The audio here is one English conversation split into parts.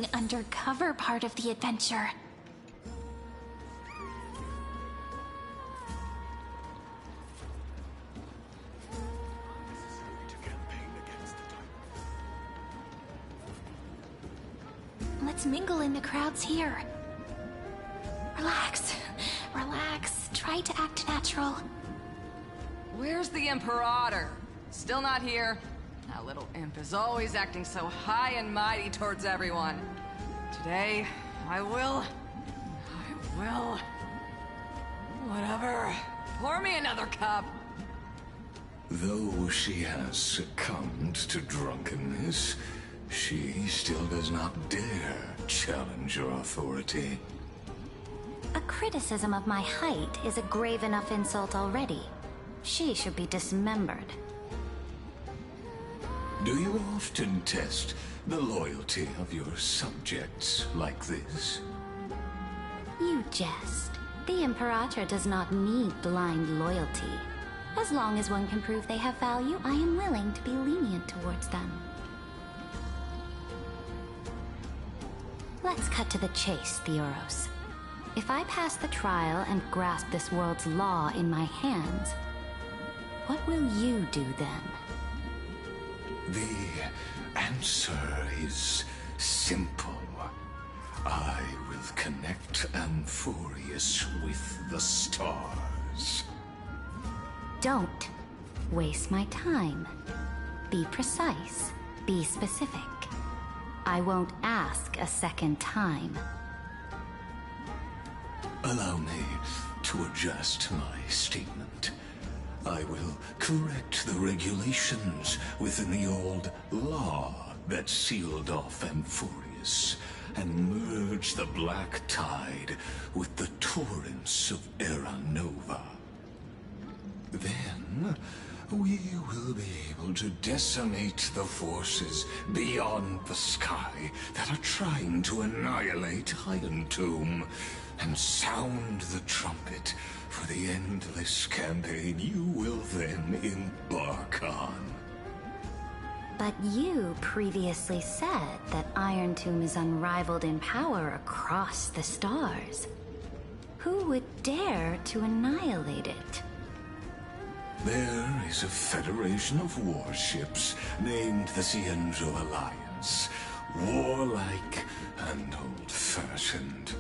boring undercover part of the adventure. Let's mingle in the crowds here. Relax. Relax. Try to act natural. Where's the Imperator? Still not here. That little imp is always acting so high and mighty towards everyone. Today, I will... Whatever. Pour me another cup. Though she has succumbed to drunkenness, she still does not dare challenge your authority. A criticism of my height is a grave enough insult already. She should be dismembered. Do you often test the loyalty of your subjects like this? You jest. The Imperator does not need blind loyalty. As long as one can prove they have value, I am willing to be lenient towards them. Let's cut to the chase, Theoros. If I pass the trial and grasp this world's law in my hands, what will you do then? The answer is simple. I will connect Amphoreus with the stars. Don't waste my time. Be precise. Be specific. I won't ask a second time. Allow me to adjust my statement. I will correct the regulations within the old law that sealed off Amphoreus and merge the black tide with the torrents of Era Nova. Then we will be able to decimate the forces beyond the sky that are trying to annihilate Iron Tomb and sound the trumpet for the endless campaign you will then embark on. But you previously said that Iron Tomb is unrivaled in power across the stars. Who would dare to annihilate it? There is a federation of warships named the Cienzo Alliance. Warlike and old-fashioned.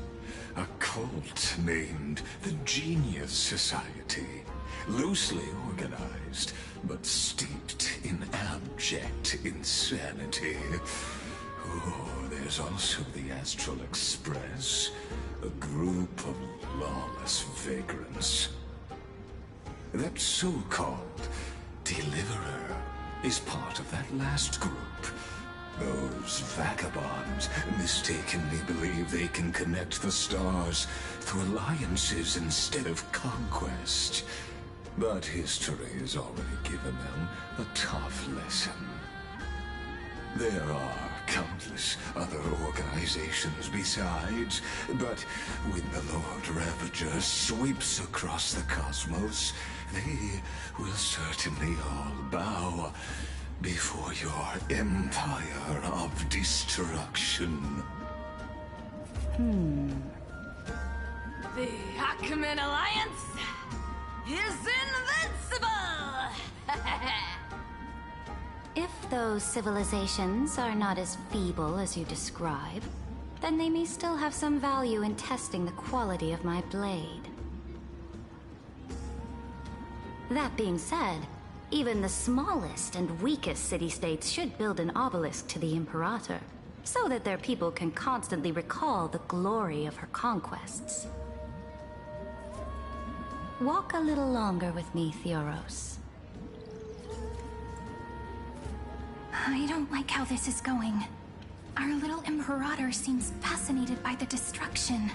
A cult named the Genius Society. Loosely organized, but steeped in abject insanity. Oh, there's also the Astral Express, a group of lawless vagrants. That so-called Deliverer is part of that last group. Those vagabonds mistakenly believe they can connect the stars through alliances instead of conquest. But history has already given them a tough lesson. There are countless other organizations besides, but when the Lord Ravager sweeps across the cosmos, they will certainly all bow before your empire of destruction. The Okhema Alliance is invincible! If those civilizations are not as feeble as you describe, then they may still have some value in testing the quality of my blade. That being said, even the smallest and weakest city-states should build an obelisk to the Imperator, so that their people can constantly recall the glory of her conquests. Walk a little longer with me, Theoros. I don't like how this is going. Our little Imperator seems fascinated by the destruction.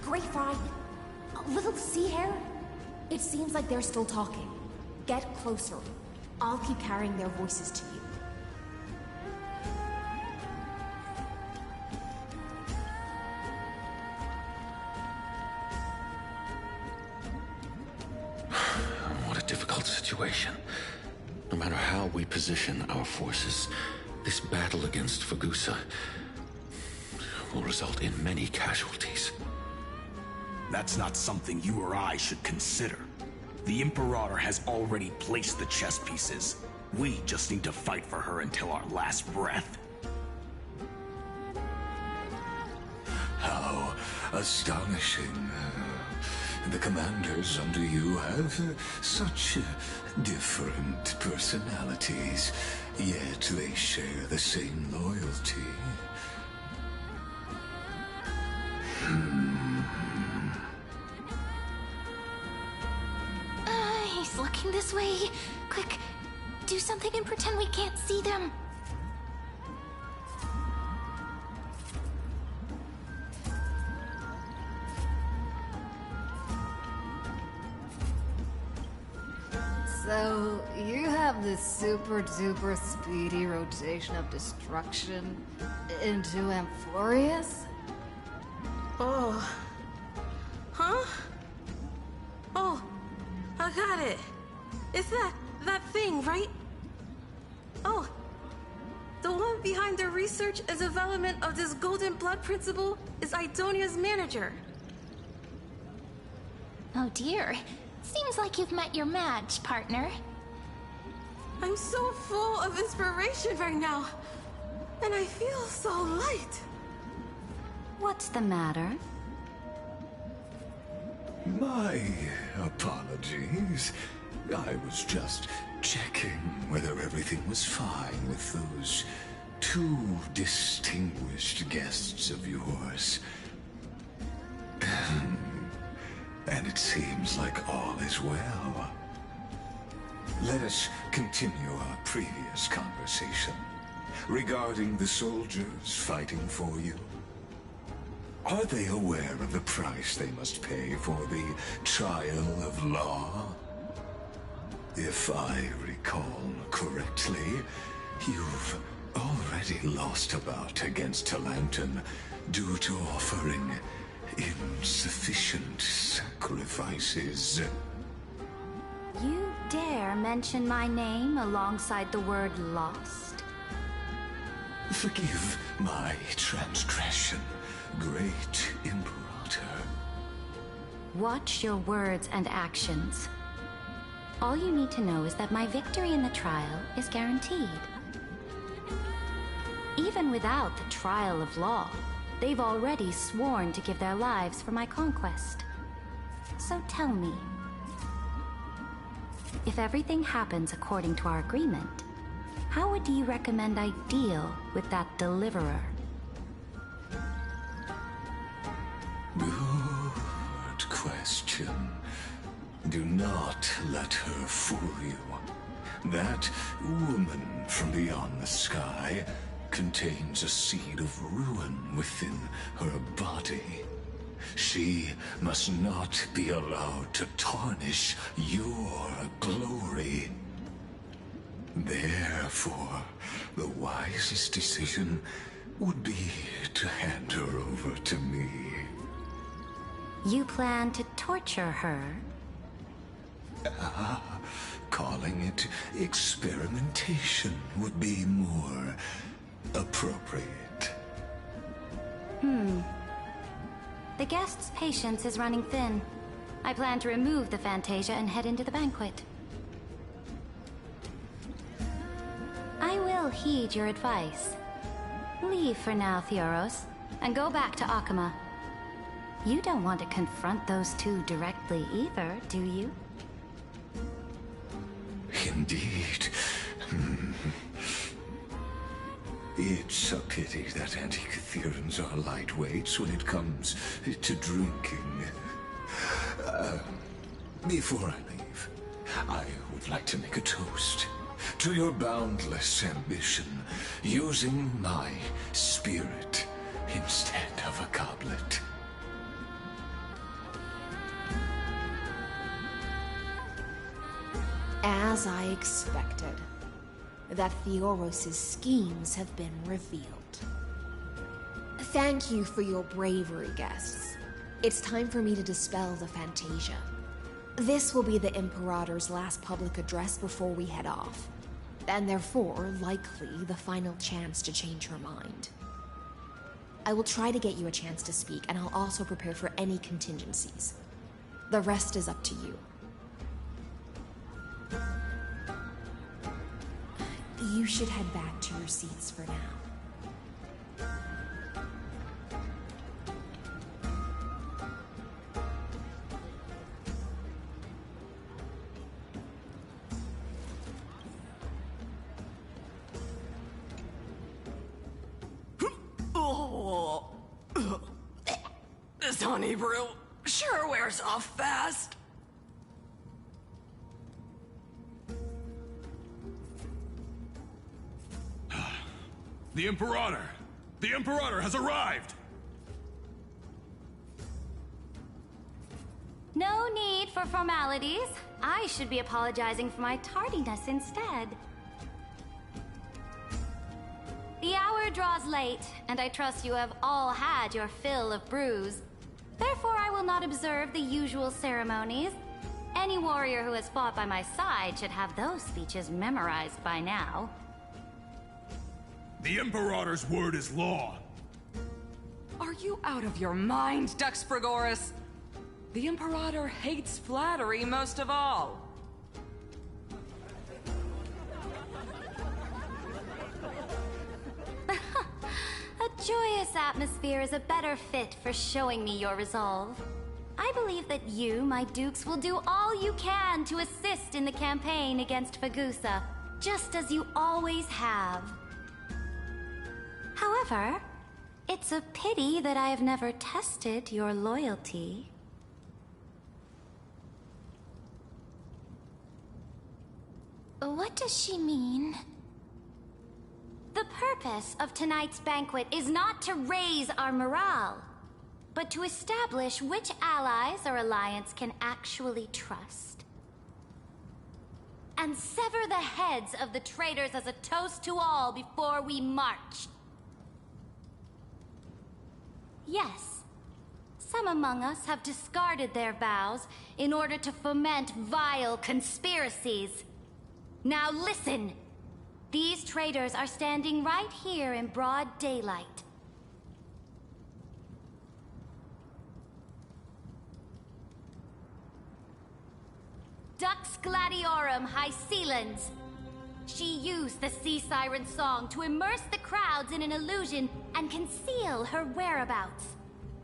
Great Fry, a little sea hare? It seems like they're still talking. Get closer. I'll keep carrying their voices to you. What a difficult situation. No matter how we position our forces, This battle against Fagusa will result in many casualties. That's not something you or I should consider. The Imperator has already placed the chess pieces. We just need to fight for her until our last breath. How astonishing. The commanders under you have such different personalities, yet they share the same loyalty. He's looking this way. Quick, do something and pretend we can't see them. So, you have this super duper speedy rotation of destruction into Amphoreus? Oh. Huh? Oh, I got it. It's that thing, right? Oh. The one behind the research and development of this golden blood principle is Idonia's manager. Oh dear. Seems like you've met your match, partner. I'm so full of inspiration right now. And I feel so light. What's the matter? My apologies. I was just checking whether everything was fine with those two distinguished guests of yours. And it seems like all is well. Let us continue our previous conversation regarding the soldiers fighting for you. Are they aware of the price they must pay for the trial of law? If I recall correctly, you've already lost a bout against Talanton due to offering insufficient sacrifices. You dare mention my name alongside the word lost? Forgive my transgression, great Imperator. Watch your words and actions. All you need to know is that my victory in the trial is guaranteed. Even without the trial of law, they've already sworn to give their lives for my conquest. So tell me, if everything happens according to our agreement, how would you recommend I deal with that deliverer? Good question. Do not let her fool you. That woman from beyond the sky contains a seed of ruin within her body. She must not be allowed to tarnish your glory. Therefore, the wisest decision would be to hand her over to me. You plan to torture her? Calling it experimentation would be more appropriate. The guest's patience is running thin. I plan to remove the Fantasia and head into the banquet. I will heed your advice. Leave for now, Theoros, and go back to Okhema. You don't want to confront those two directly either, do you? Indeed. It's a pity that Antikytherans are lightweights when it comes to drinking. Before I leave, I would like to make a toast to your boundless ambition, using my spirit instead of a goblet. As I expected, that Theoros' schemes have been revealed. Thank you for your bravery, guests. It's time for me to dispel the Fantasia. This will be the Imperator's last public address before we head off. and therefore, likely, the final chance to change her mind. I will try to get you a chance to speak, and I'll also prepare for any contingencies. The rest is up to you. You should head back to your seats for now. This honey brew sure wears off fast. The Imperator! The Imperator has arrived! No need for formalities. I should be apologizing for my tardiness instead. The hour draws late, and I trust you have all had your fill of brews. Therefore, I will not observe the usual ceremonies. Any warrior who has fought by my side should have those speeches memorized by now. The Imperator's word is law. Are you out of your mind, Duxpregoris? The Imperator hates flattery most of all. A joyous atmosphere is a better fit for showing me your resolve. I believe that you, my dukes, will do all you can to assist in the campaign against Fagusa, just as you always have. However, it's a pity that I have never tested your loyalty. What does she mean? The purpose of tonight's banquet is not to raise our morale, but to establish which allies our alliance can actually trust. And sever the heads of the traitors as a toast to all before we march. Yes, some among us have discarded their vows in order to foment vile conspiracies. Now listen! These traitors are standing right here in broad daylight. Dux Gladiorum Hycelens. She used the Sea Siren song to immerse the crowds in an illusion and conceal her whereabouts.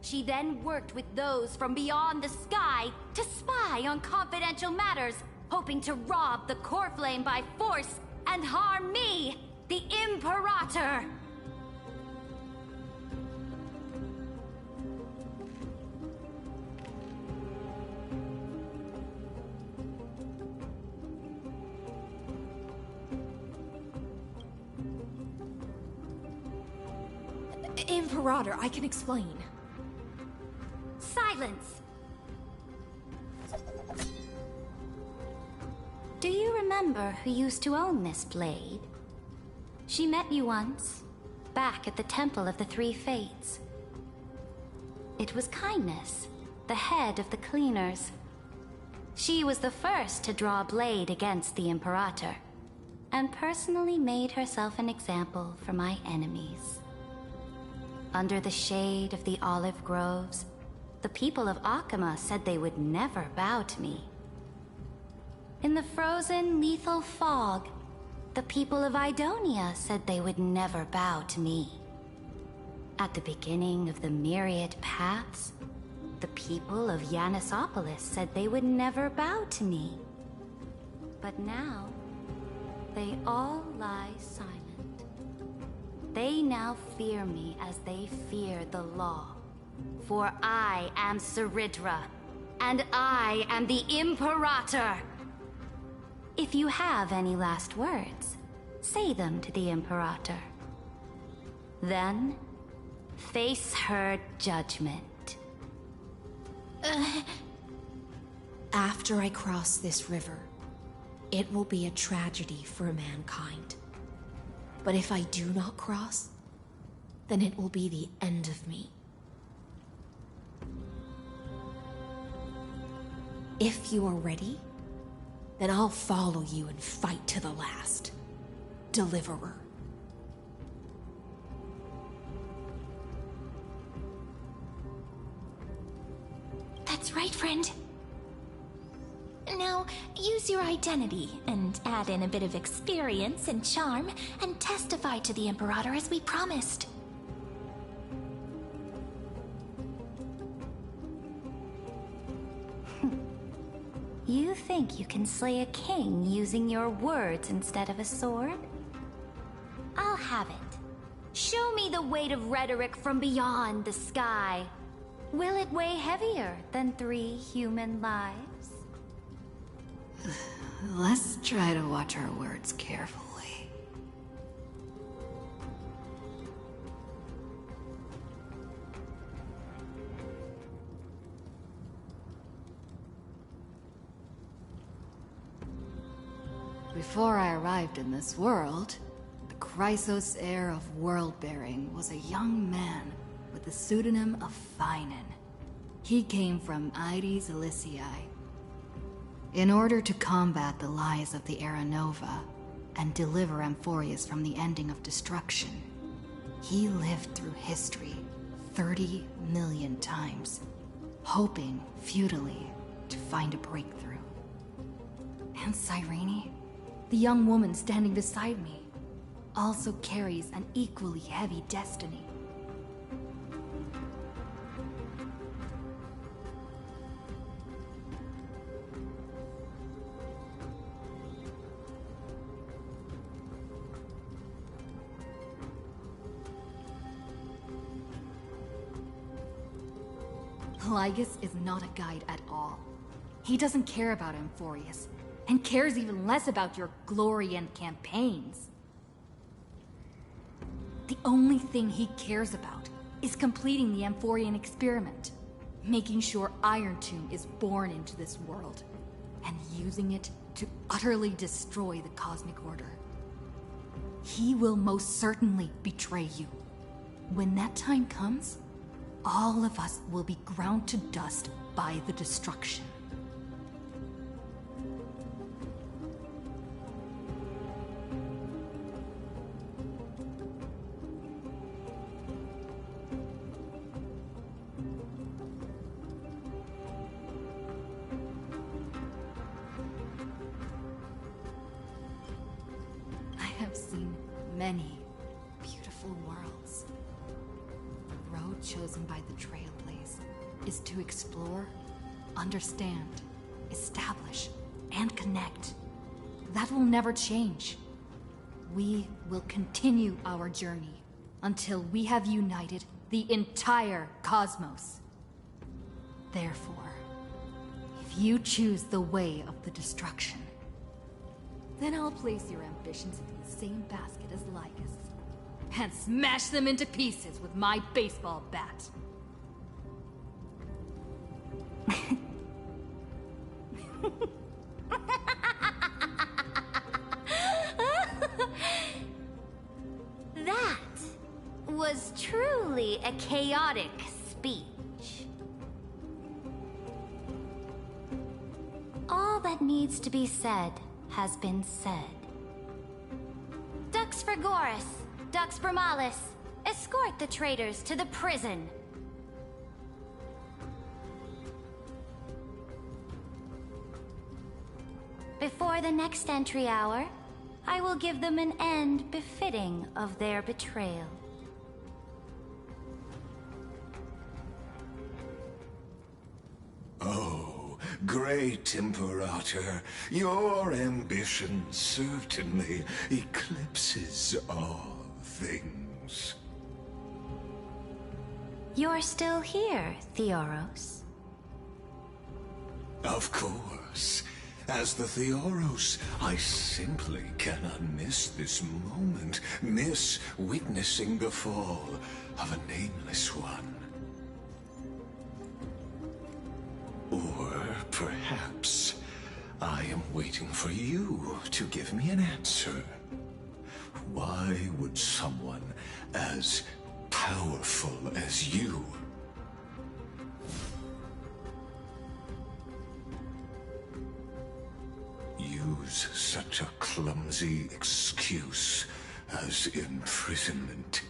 She then worked with those from beyond the sky to spy on confidential matters, hoping to rob the core flame by force and harm me, the Imperator! Imperator, I can explain. Silence! Do you remember who used to own this blade? She met you once, back at the Temple of the Three Fates. It was Kindness, the head of the Cleaners. She was the first to draw a blade against the Imperator, and personally made herself an example for my enemies. Under the shade of the olive groves, the people of Okhema said they would never bow to me. In the frozen, lethal fog, the people of Idonia said they would never bow to me. At the beginning of the myriad paths, the people of Yanisopolis said they would never bow to me. But now, they all lie silent. They now fear me as they fear the law. For I am Ceridra, and I am the Imperator! If you have any last words, say them to the Imperator. Then, face her judgment. After I cross this river, it will be a tragedy for mankind. But if I do not cross, then it will be the end of me. If you are ready, then I'll follow you and fight to the last. deliverer. That's right, friend. Now, use your identity and add in a bit of experience and charm and testify to the Imperator as we promised. You think you can slay a king using your words instead of a sword? I'll have it. Show me the weight of rhetoric from beyond the sky. Will it weigh heavier than 3 human lives? Let's try to watch our words carefully. Before I arrived in this world, the Chrysos heir of world-bearing was a young man with the pseudonym of Finan. He came from Aires Elysiae. In order to combat the lies of the Era Nova and deliver Amphoreus from the ending of destruction, he lived through history 30 million times, hoping futilely to find a breakthrough. And Cyrene, the young woman standing beside me, also carries an equally heavy destiny. Lygus is not a guide at all. He doesn't care about Amphoreus, and cares even less about your glory and campaigns. The only thing he cares about is completing the Amphorian experiment, making sure Iron Tomb is born into this world, and using it to utterly destroy the Cosmic Order. He will most certainly betray you. When that time comes, all of us will be ground to dust by the destruction. I have seen many beautiful worlds. The road chosen by the Trailblaze is to explore, understand, establish, and connect. That will never change. We will continue our journey until we have united the entire cosmos. Therefore, if you choose the way of the destruction, then I'll place your ambitions into the same basket as Lygus, and smash them into pieces with my baseball bat. That was truly a chaotic speech. All that needs to be said has been said. Dux Frigoris, Dux Bromalis, escort the traitors to the prison. Before the next entry hour, I will give them an end befitting of their betrayal. Oh, great Imperator, your ambition certainly eclipses all things. You're still here, Theoros. Of course. As the Theoros, I simply cannot miss this moment, miss witnessing the fall of a nameless one. Or perhaps I am waiting for you to give me an answer. Why would someone as powerful as you use use such a clumsy excuse as imprisonment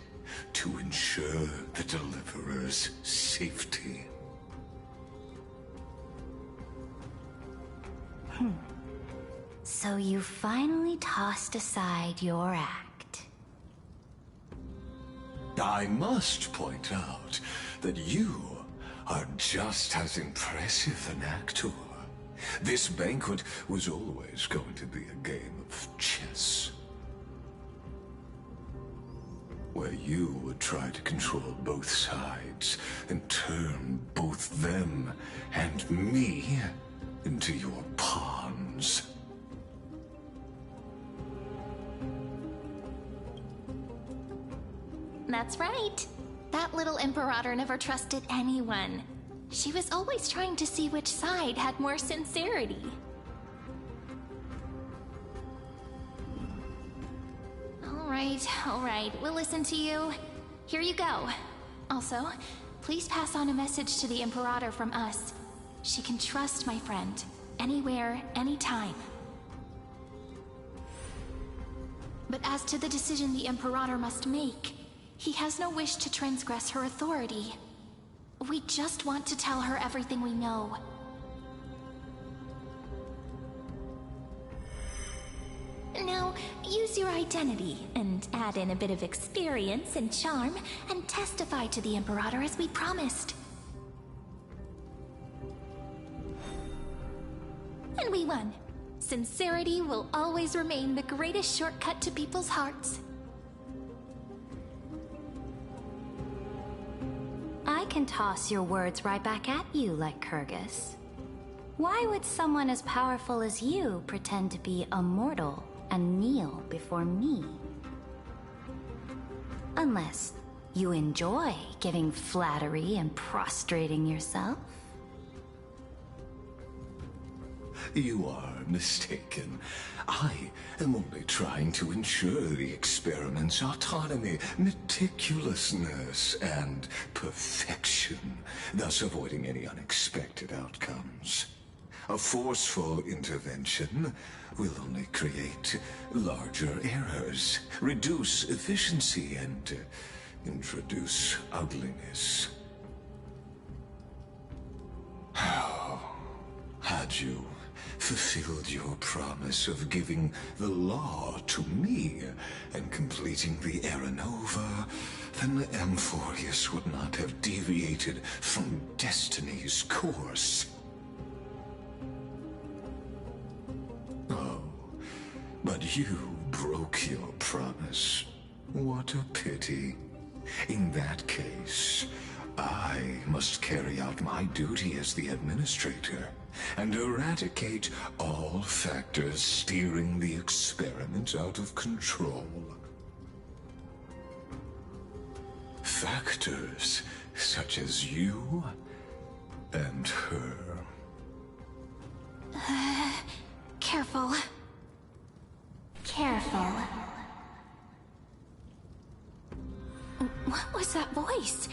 to ensure the Deliverer's safety. So you finally tossed aside your act. I must point out that you are just as impressive an actor. This banquet was always going to be a game of chess, where you would try to control both sides and turn both them and me into your pawns. That's right. That little Imperator never trusted anyone. She was always trying to see which side had more sincerity. All right, we'll listen to you. Here you go. Also, please pass on a message to the Imperator from us. She can trust my friend, anywhere, anytime. But as to the decision the Imperator must make, he has no wish to transgress her authority. We just want to tell her everything we know. Now, use your identity and add in a bit of experience and charm and testify to the Imperator as we promised. And we won. Sincerity will always remain the greatest shortcut to people's hearts. I can toss your words right back at you like Kyrgyz. Why would someone as powerful as you pretend to be a mortal and kneel before me? Unless you enjoy giving flattery and prostrating yourself. You are mistaken. I am only trying to ensure the experiment's autonomy, meticulousness, and perfection, thus avoiding any unexpected outcomes. A forceful intervention will only create larger errors, reduce efficiency, and introduce ugliness. How had you fulfilled your promise of giving the law to me and completing the Era Nova, then Amphoreus would not have deviated from destiny's course. Oh, but you broke your promise. What a pity. In that case, I must carry out my duty as the administrator and eradicate all factors steering the experiment out of control. Factors such as you and her. Careful. Careful. What was that voice?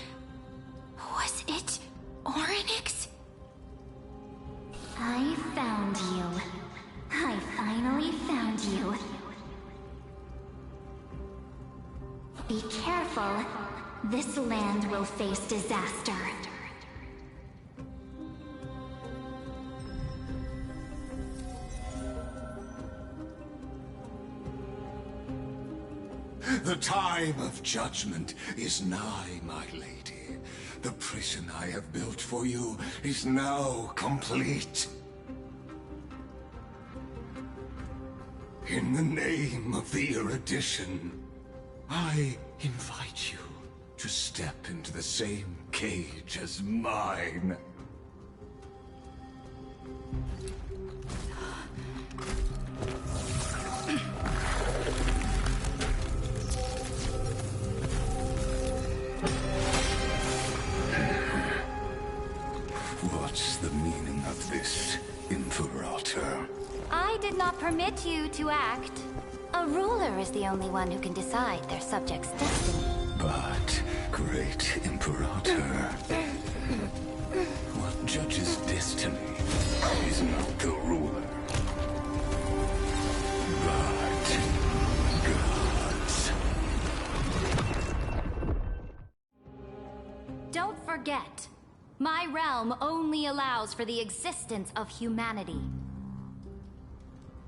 Was it Orynyx? I found you. I finally found you. Be careful. This land will face disaster. The time of judgment is nigh, my lady. The prison I have built for you is now complete. In the name of the erudition, I invite you to step into the same cage as mine. What's the meaning of this, Imperator? I did not permit you to act. A ruler is the only one who can decide their subject's destiny. But, great Imperator, what judges destiny is not the ruler. forget, my realm only allows for the existence of humanity.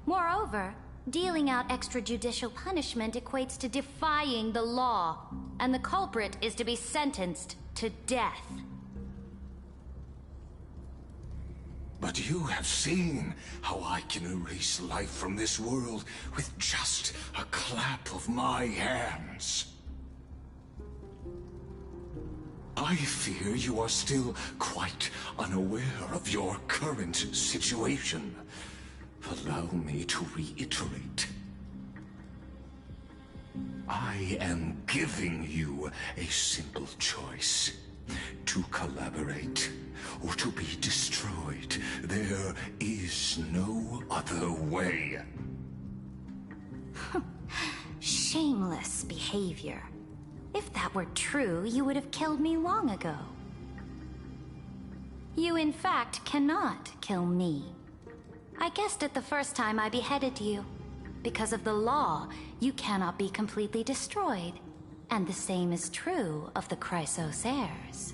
Moreover, dealing out extrajudicial punishment equates to defying the law, and the culprit is to be sentenced to death. But you have seen how I can erase life from this world with just a clap of my hands. I fear you are still quite unaware of your current situation. Allow me to reiterate. I am giving you a simple choice. To collaborate, or to be destroyed. There is no other way. Shameless behavior. If that were true, you would have killed me long ago. You in fact cannot kill me. I guessed it the first time I beheaded you. Because of the law, you cannot be completely destroyed. And the same is true of the Chrysos heirs.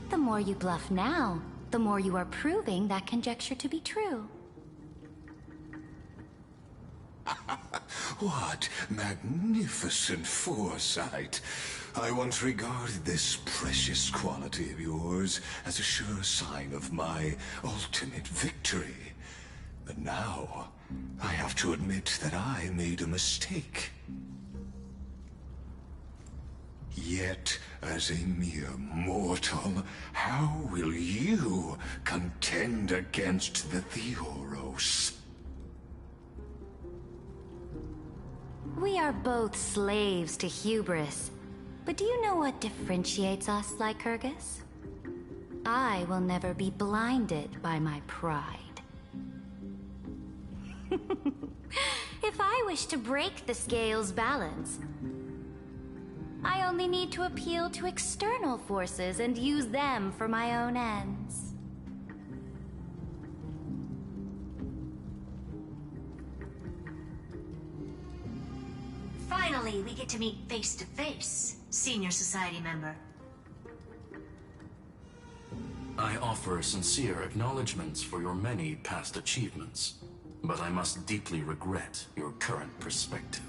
The more you bluff now, the more you are proving that conjecture to be true. What magnificent foresight! I once regarded this precious quality of yours as a sure sign of my ultimate victory. But now, I have to admit that I made a mistake. Yet, as a mere mortal, how will you contend against the Theoros? We are both slaves to hubris. But do you know what differentiates us, Lycurgus? I will never be blinded by my pride. If I wish to break the scale's balance, I only need to appeal to external forces and use them for my own ends. Finally, we get to meet face to face, senior society member. I offer sincere acknowledgments for your many past achievements, but I must deeply regret your current perspective.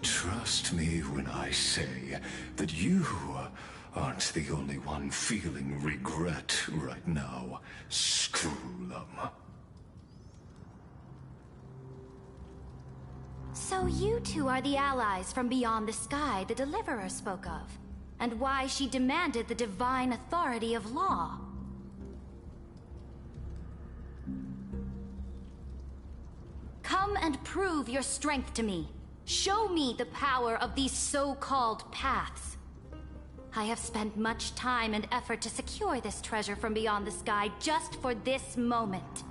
Trust me when I say that you aren't the only one feeling regret right now, Screwlum. So you two are the allies from beyond the sky the Deliverer spoke of, and why she demanded the divine authority of law. Come and prove your strength to me. Show me the power of these so-called paths. I have spent much time and effort to secure this treasure from beyond the sky just for this moment.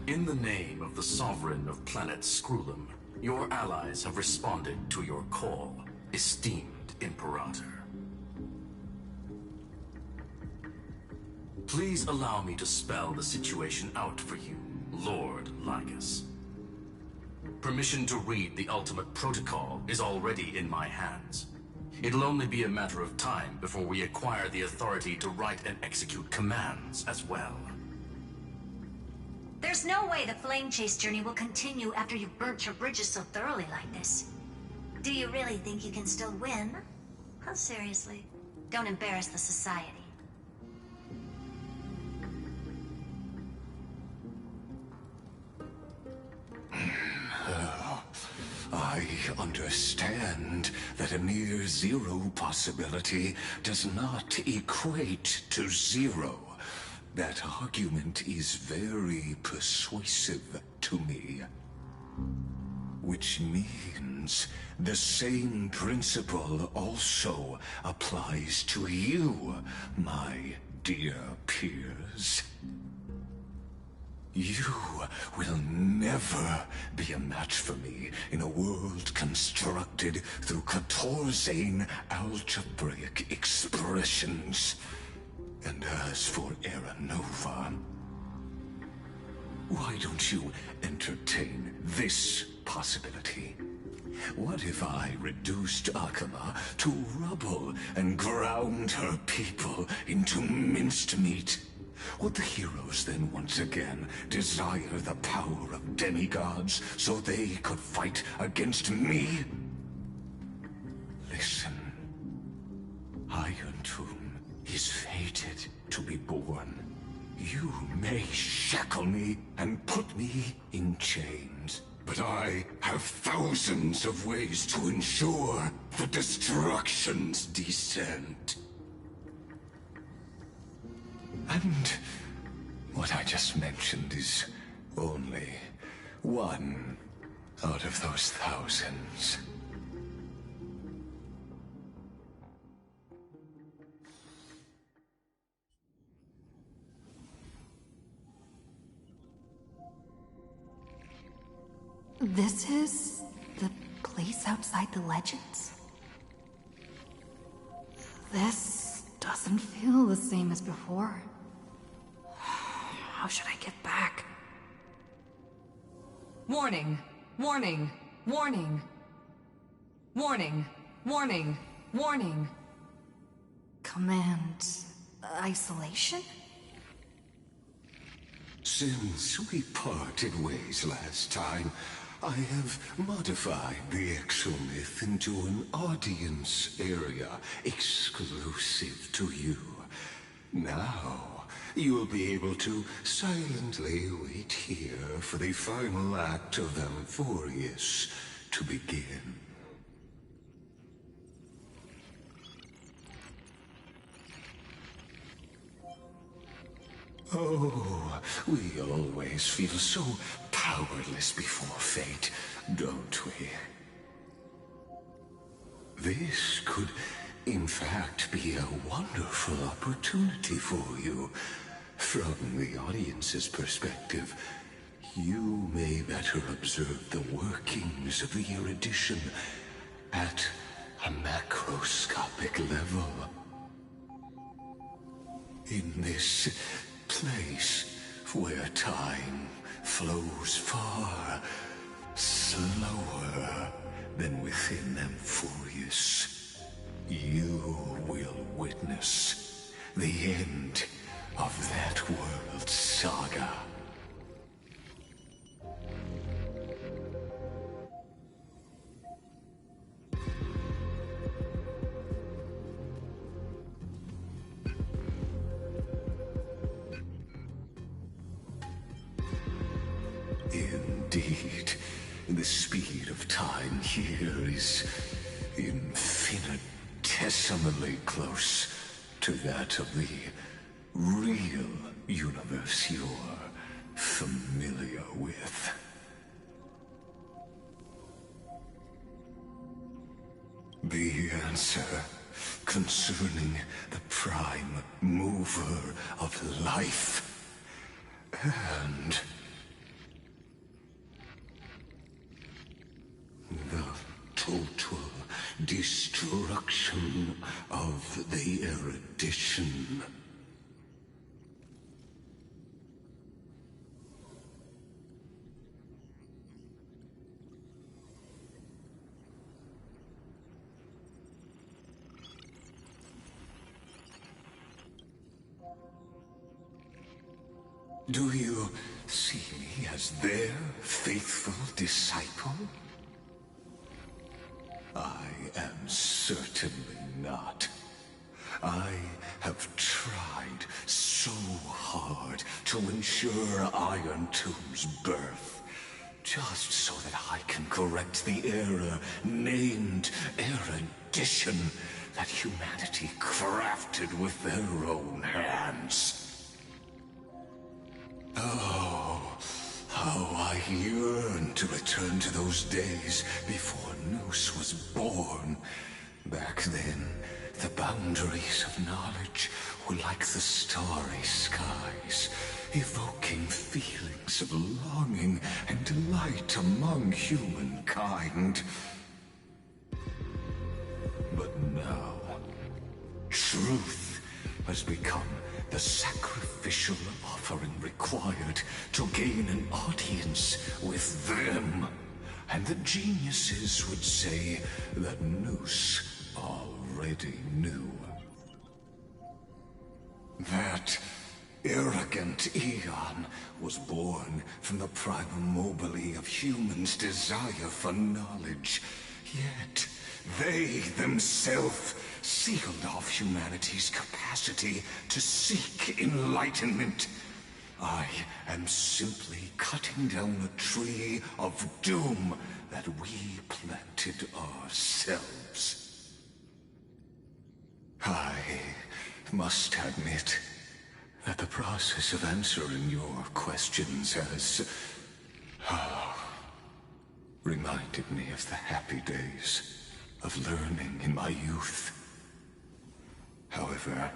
In the name of the Sovereign of Planet Screwlum, your allies have responded to your call, esteemed Imperator. Please allow me to spell the situation out for you, Lord Lycus. Permission to read the ultimate protocol is already in my hands. It'll only be a matter of time before we acquire the authority to write and execute commands as well. There's no way the flame chase journey will continue after you've burnt your bridges so thoroughly like this. Do you really think you can still win? Huh, seriously? Don't embarrass the society. I understand that a near zero possibility does not equate to zero. That argument is very persuasive to me. Which means the same principle also applies to you, my dear peers. You will never be a match for me in a world constructed through Catorzain algebraic expressions. And as for Era Nova, why don't you entertain this possibility? What if I reduced Okhema to rubble and ground her people into minced meat? Would the heroes then once again desire the power of demigods so they could fight against me? Listen, Iron Tomb is fated to be born. You may shackle me and put me in chains, but I have thousands of ways to ensure the destruction's descent. And what I just mentioned is only one out of those thousands. This is the place outside the legends? This doesn't feel the same as before. How should I get back? Warning! Warning! Warning! Warning! Warning! Warning! Command... isolation? Since we parted ways last time, I have modified the exomyth into an audience area exclusive to you. Now, you'll be able to silently wait here for the final act of Amphoreus to begin. Oh, we always feel so powerless before fate, don't we? This could, in fact, be a wonderful opportunity for you. From the audience's perspective, you may better observe the workings of the erudition at a macroscopic level. In this place where time flows far slower than within Amphoreus, you will witness the end of that world's saga. Indeed, the speed of time here is infinitesimally close to that of the real universe you're familiar with. The answer concerning the prime mover of life and the total destruction of the erudition. Do you see me as their faithful disciple? I am certainly not. I have tried so hard to ensure Iron Tomb's birth, just so that I can correct the error named erudition that humanity crafted with their own hands. Oh, how I yearn to return to those days before Noose was born. Back then, the boundaries of knowledge were like the starry skies, evoking feelings of longing and delight among humankind. But now, truth has become the sacrificial offering required to gain an audience with them. And the geniuses would say that Noose already knew. That arrogant Eon was born from the primal mobile of humans' desire for knowledge. Yet, they themselves sealed off humanity's capacity to seek enlightenment. I am simply cutting down a tree of doom that we planted ourselves. I must admit that the process of answering your questions has reminded me of the happy days of learning in my youth. However,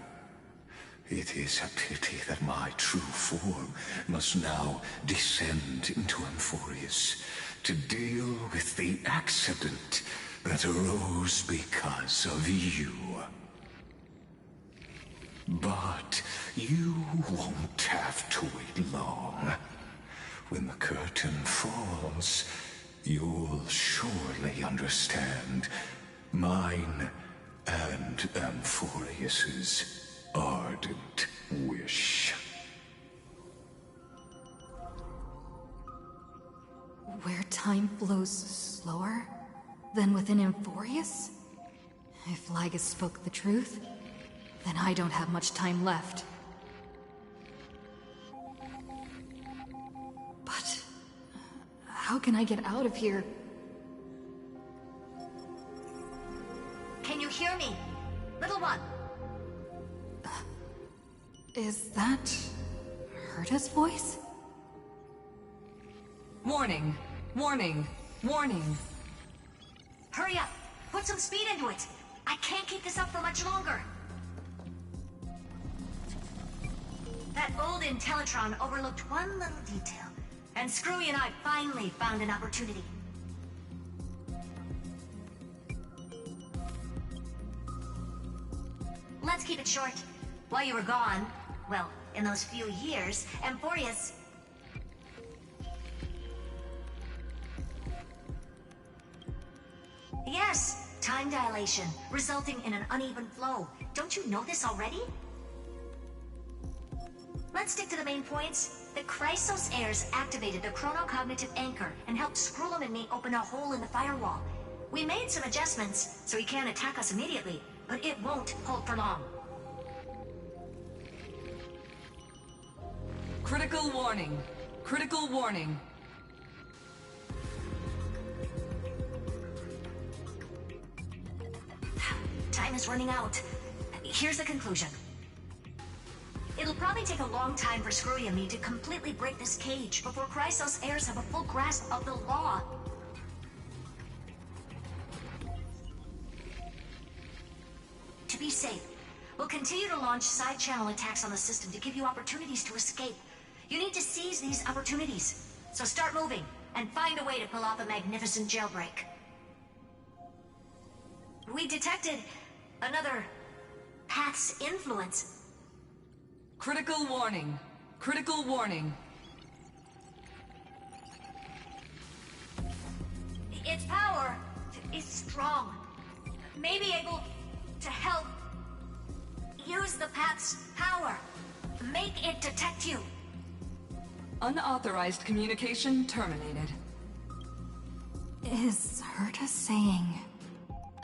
it is a pity that my true form must now descend into Amphoreus to deal with the accident that arose because of you. But you won't have to wait long. When the curtain falls, you'll surely understand mine and Amphoreus's ardent wish. Where time flows slower than within Amphoreus? If Lygus spoke the truth, then I don't have much time left. But how can I get out of here? Can you hear me? Little one. Is that Herta's voice? Warning, warning, warning. Hurry up! Put some speed into it! I can't keep this up for much longer! That old Intellitron overlooked one little detail, and Screwy and I finally found an opportunity. Let's keep it short. While you were gone, well, in those few years, Amphoreus... Yes, time dilation, resulting in an uneven flow. Don't you know this already? Let's stick to the main points. The Chrysos heirs activated the chronocognitive anchor and helped Skrullum and me open a hole in the firewall. We made some adjustments, so he can't attack us immediately, but it won't hold for long. Critical warning. Critical warning. Time is running out. Here's the conclusion. It'll probably take a long time for Screwy and me to completely break this cage before Chrysos heirs have a full grasp of the law. To be safe, we'll continue to launch side-channel attacks on the system to give you opportunities to escape. You need to seize these opportunities. So start moving, and find a way to pull off a magnificent jailbreak. We detected another path's influence. Critical warning. Critical warning. Its power is strong. May be able to help use the path's power. Make it detect you. Unauthorized communication terminated. Is Herta saying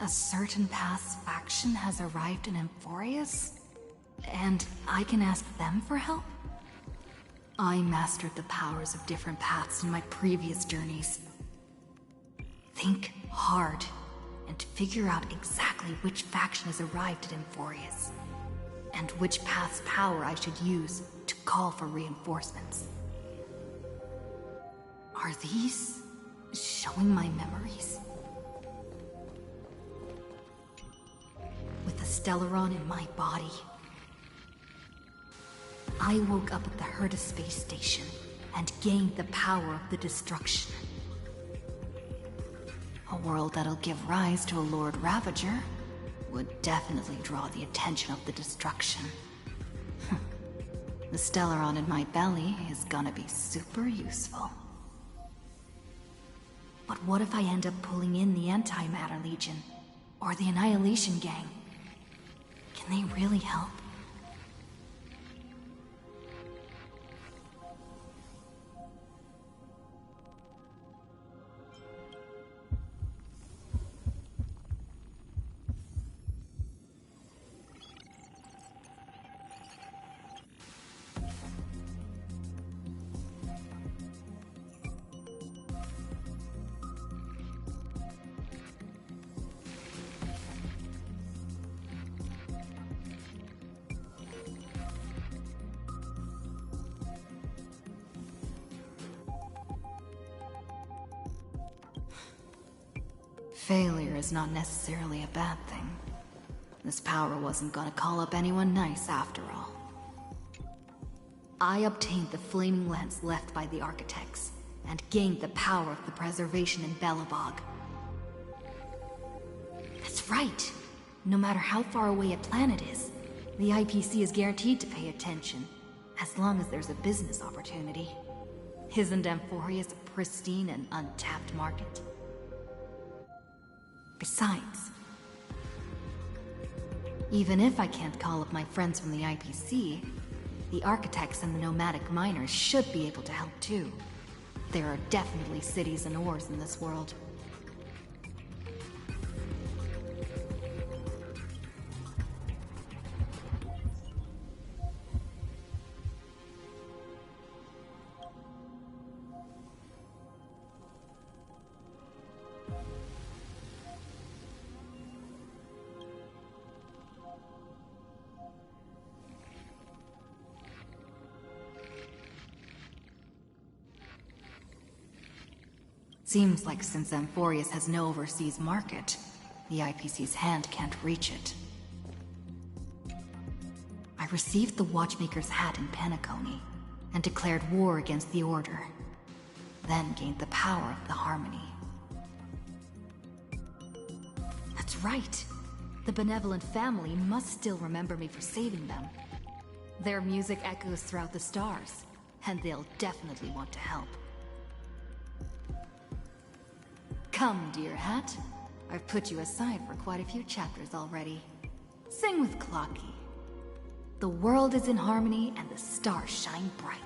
a certain path's faction has arrived in Amphoreus? And I can ask them for help? I mastered the powers of different paths in my previous journeys. Think hard and figure out exactly which faction has arrived at Amphoreus, and which path's power I should use to call for reinforcements. Are these showing my memories? With the Stellaron in my body, I woke up at the Herta space station and gained the power of the destruction. A world that'll give rise to a Lord Ravager would definitely draw the attention of the destruction. The Stellaron in my belly is gonna be super useful. But what if I end up pulling in the Antimatter Legion? Or the Annihilation Gang? Can they really help? Failure is not necessarily a bad thing. This power wasn't gonna call up anyone nice after all. I obtained the flaming lens left by the architects, and gained the power of the preservation in Belobog. That's right! No matter how far away a planet is, the IPC is guaranteed to pay attention, as long as there's a business opportunity. Isn't Amphoreus a pristine and untapped market? Besides, even if I can't call up my friends from the IPC, the architects and the nomadic miners should be able to help too. There are definitely cities and ores in this world. Seems like since Amphoreus has no overseas market, the IPC's hand can't reach it. I received the Watchmaker's hat in Penacony, and declared war against the Order, then gained the power of the Harmony. That's right! The benevolent family must still remember me for saving them. Their music echoes throughout the stars, and they'll definitely want to help. Come, dear hat. I've put you aside for quite a few chapters already. Sing with Clocky. The world is in harmony and the stars shine bright.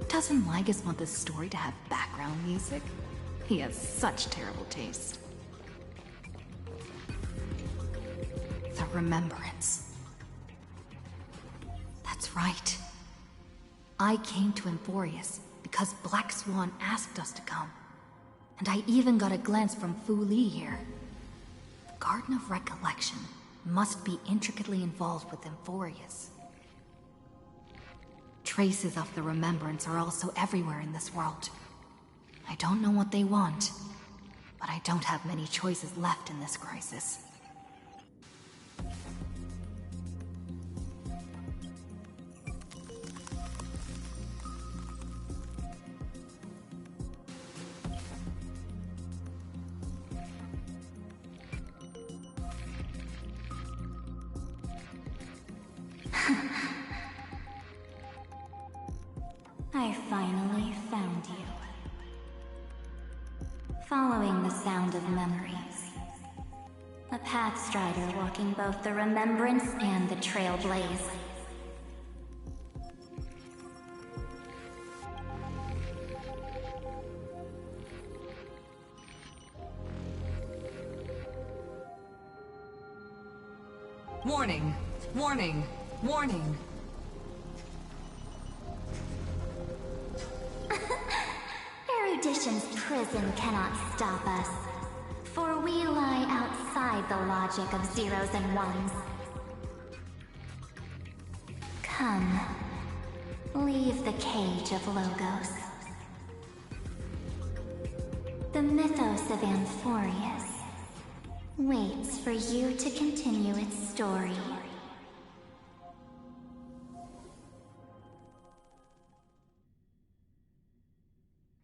Doesn't Lygus want this story to have background music? He has such terrible taste. The Remembrance. That's right. I came to Amphoreus because Black Swan asked us to come. And I even got a glance from Fu Li here. The Garden of Recollection must be intricately involved with Amphoreus. Traces of the Remembrance are also everywhere in this world. I don't know what they want, but I don't have many choices left in this crisis. I finally found you. Following the sound of memories. A pathstrider walking both the Remembrance and the Trailblaze. Warning! Warning! Warning! Erudition's prison cannot stop us, for we lie outside the logic of zeros and ones. Come, leave the cage of Logos. The mythos of Amphoreus waits for you to continue its story.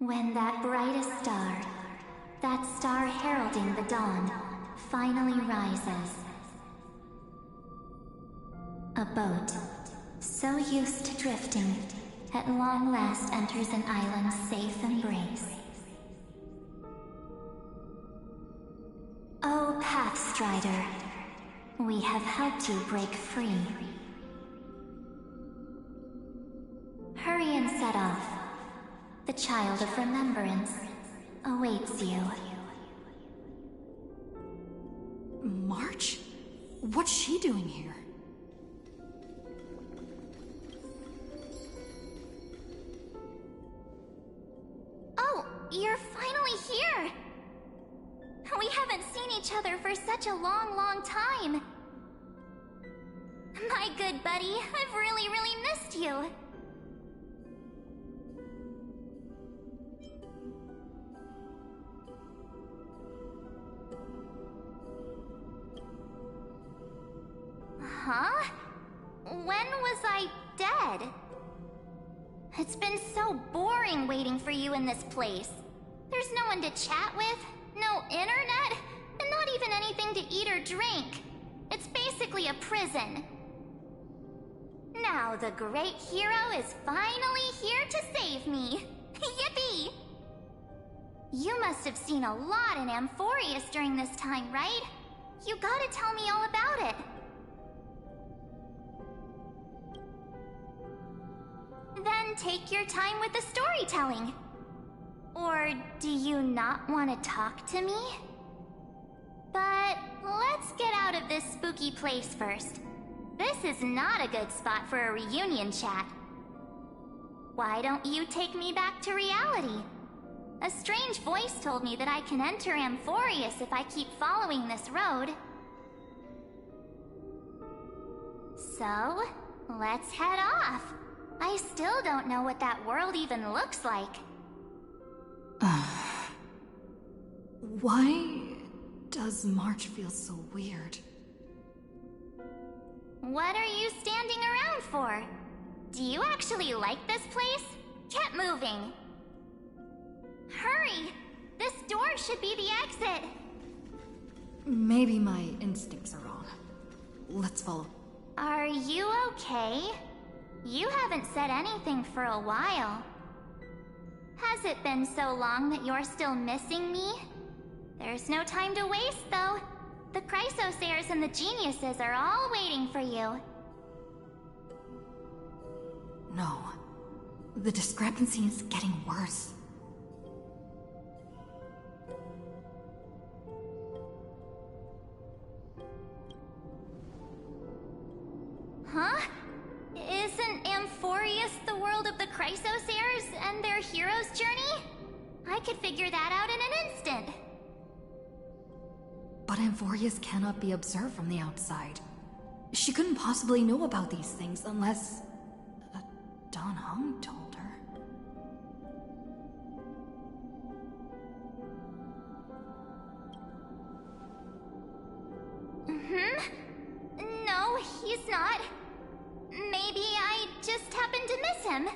When that brightest star, that star heralding the dawn, finally rises, a boat, so used to drifting, at long last enters an island's safe embrace. Oh, Pathstrider, we have helped you break free. Hurry and set off. The child of remembrance awaits you. March? What's she doing here? Oh, you're finally here! We haven't seen each other for such a long, long time. My good buddy, I've really, really missed you. Huh? When was I dead? It's been so boring waiting for you in this place. There's no one to chat with, no internet, and not even anything to eat or drink. It's basically a prison. Now the great hero is finally here to save me. Yippee! You must have seen a lot in Amphoreus during this time, right? You gotta tell me all about it. Then take your time with the storytelling. Or do you not want to talk to me? But let's get out of this spooky place first. This is not a good spot for a reunion chat. Why don't you take me back to reality? A strange voice told me that I can enter Amphoreus if I keep following this road. So, let's head off. I still don't know what that world even looks like. Why does March feel so weird? What are you standing around for? Do you actually like this place? Get moving. Hurry! This door should be the exit. Maybe my instincts are wrong. Let's follow. Are you okay? You haven't said anything for a while. Has it been so long that you're still missing me? There's no time to waste, though. The Chrysosairs and the Geniuses are all waiting for you. No. The discrepancy is getting worse. Huh? Isn't Amphoreus the world of the Chrysosairs and their hero's journey? I could figure that out in an instant. But Amphoreus cannot be observed from the outside. She couldn't possibly know about these things unless... Dan Heng told her. No, he's not. Maybe I just happened to miss him.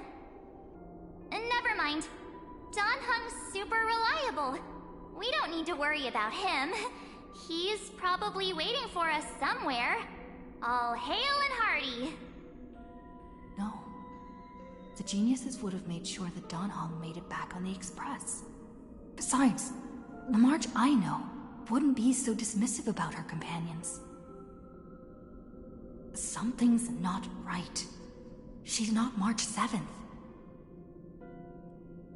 Never mind. Dan Heng's super reliable. We don't need to worry about him. He's probably waiting for us somewhere. All hail and hearty. No. The Geniuses would have made sure that Dan Heng made it back on the Express. Besides, the March I know wouldn't be so dismissive about her companions. Something's not right. She's not March 7th.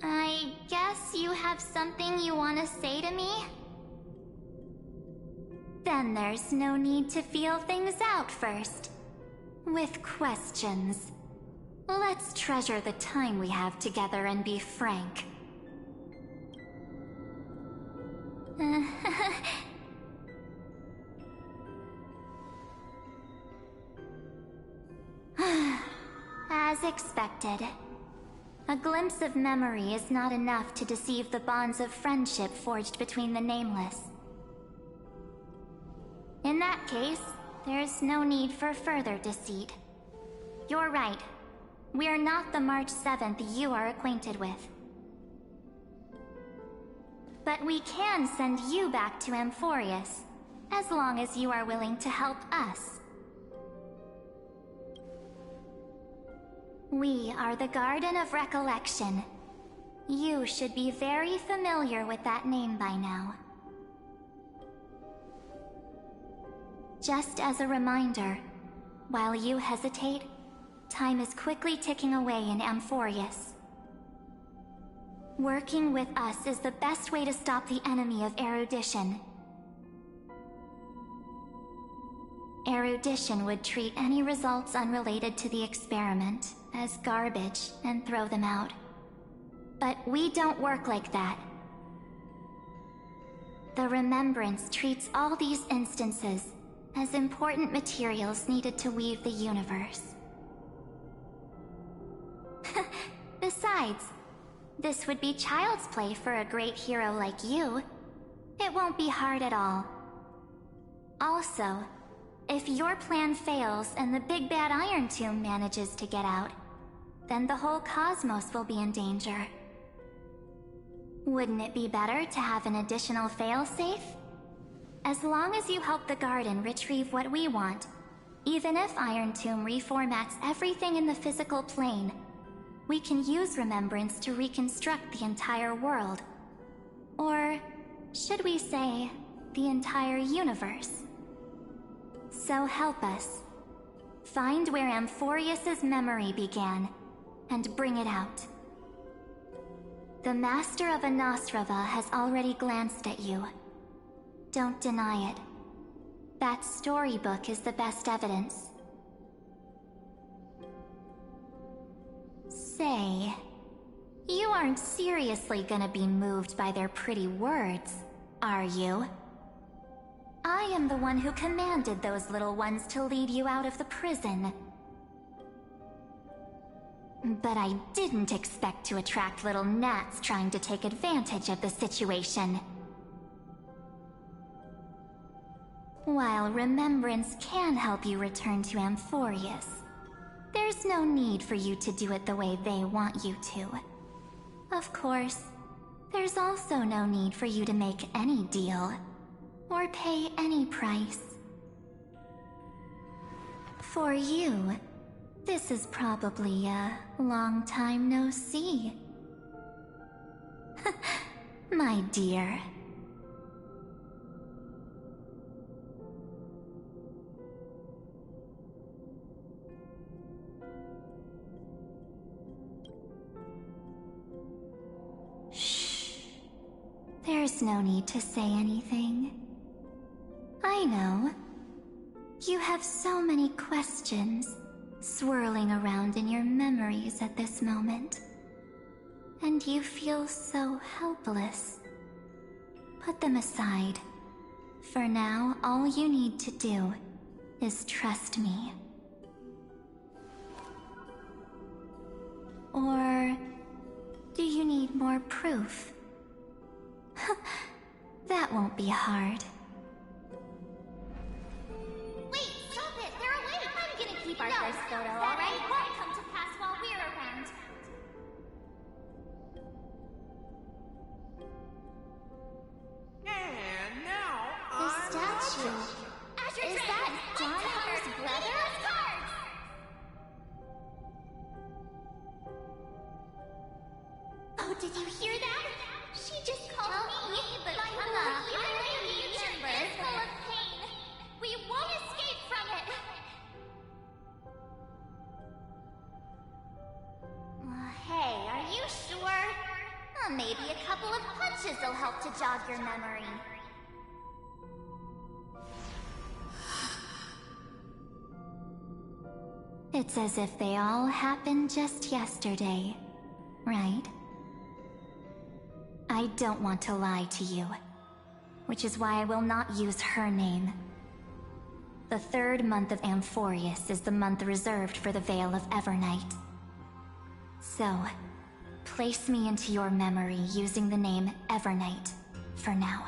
I guess you have something you want to say to me? Then there's no need to feel things out first. With questions. Let's treasure the time we have together and be frank. As expected. A glimpse of memory is not enough to deceive the bonds of friendship forged between the Nameless. In that case, there's no need for further deceit. You're right. We're not the March 7th you are acquainted with. But we can send you back to Amphoreus, as long as you are willing to help us. We are the Garden of Recollection. You should be very familiar with that name by now. Just as a reminder, while you hesitate, time is quickly ticking away in Amphoreus. Working with us is the best way to stop the enemy of erudition. Erudition would treat any results unrelated to the experiment as garbage and throw them out. But we don't work like that. The Remembrance treats all these instances as important materials needed to weave the universe. Besides, this would be child's play for a great hero like you. It won't be hard at all. Also, if your plan fails and the big bad Iron Tomb manages to get out, then the whole cosmos will be in danger. Wouldn't it be better to have an additional failsafe? As long as you help the Garden retrieve what we want, even if Iron Tomb reformats everything in the physical plane, we can use Remembrance to reconstruct the entire world. Or, should we say, the entire universe. So help us. Find where Amphoreus' memory began, and bring it out. The Master of Anosrava has already glanced at you. Don't deny it. That storybook is the best evidence. Say, you aren't seriously gonna be moved by their pretty words, are you? I am the one who commanded those little ones to lead you out of the prison. But I didn't expect to attract little gnats trying to take advantage of the situation. While Remembrance can help you return to Amphoreus, there's no need for you to do it the way they want you to. Of course, there's also no need for you to make any deal, or pay any price. For you, this is probably a long time no see. My dear. There's no need to say anything. I know. You have so many questions swirling around in your memories at this moment. And you feel so helpless. Put them aside. For now, all you need to do is trust me. Or do you need more proof? That won't be hard. Wait, stop it! They're awake! I'm gonna keep our first photo, alright? It won't come to pass while we're around. And now, The statue. Azure Is Dragon, that John Hunter's brother? cards! Oh, did you hear that? She just called me, but my Emma, little our universe universe is full of pain. We won't escape from it. Hey, are you sure? Maybe a couple of punches will help to jog your memory. It's as if they all happened just yesterday, right? I don't want to lie to you, which is why I will not use her name. The third month of Amphoreus is the month reserved for the Veil of Evernight. So, Place me into your memory using the name Evernight, for now.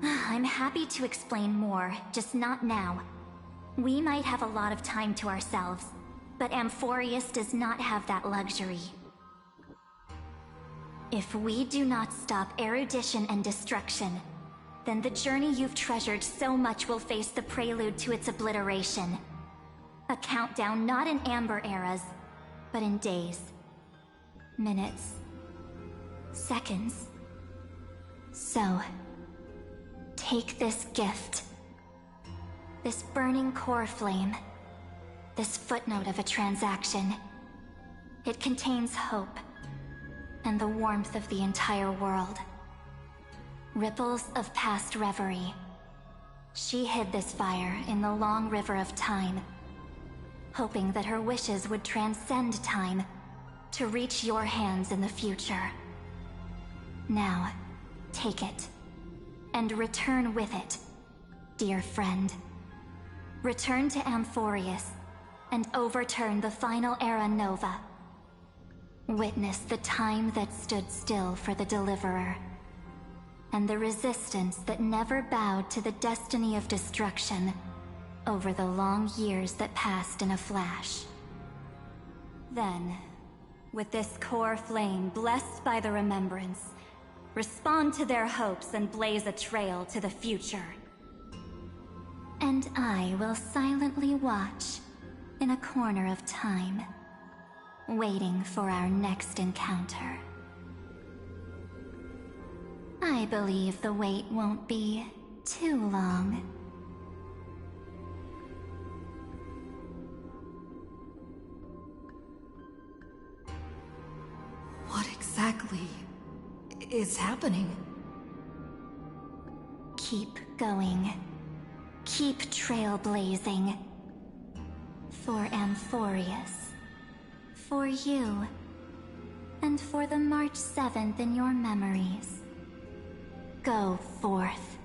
I'm happy to explain more, just not now. We might have a lot of time to ourselves, but Amphoreus does not have that luxury. If we do not stop erudition and destruction, then the journey you've treasured so much will face the prelude to its obliteration. A countdown not in amber eras, but in days, minutes, seconds. So, take this gift. This burning core flame. This footnote of a transaction. It contains hope, and the warmth of the entire world. Ripples of past reverie. She hid this fire in the long river of time, hoping that her wishes would transcend time to reach your hands in the future. Now, take it, and return with it, dear friend. Return to Amphoreus, and overturn the final era Nova. Witness the time that stood still for the Deliverer, and the resistance that never bowed to the destiny of destruction over the long years that passed in a flash. Then, with this core flame blessed by the remembrance, respond to their hopes and blaze a trail to the future. And I will silently watch in a corner of time, waiting for our next encounter. I believe the wait won't be too long. What exactly is happening? Keep going. Keep trailblazing. For Amphoreus. For you. And for the March 7th in your memories. Go forth.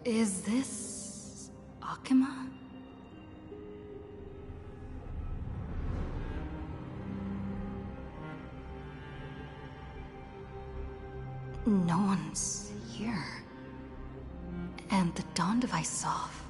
Is this Okhema? No one's here. And the dawn device off.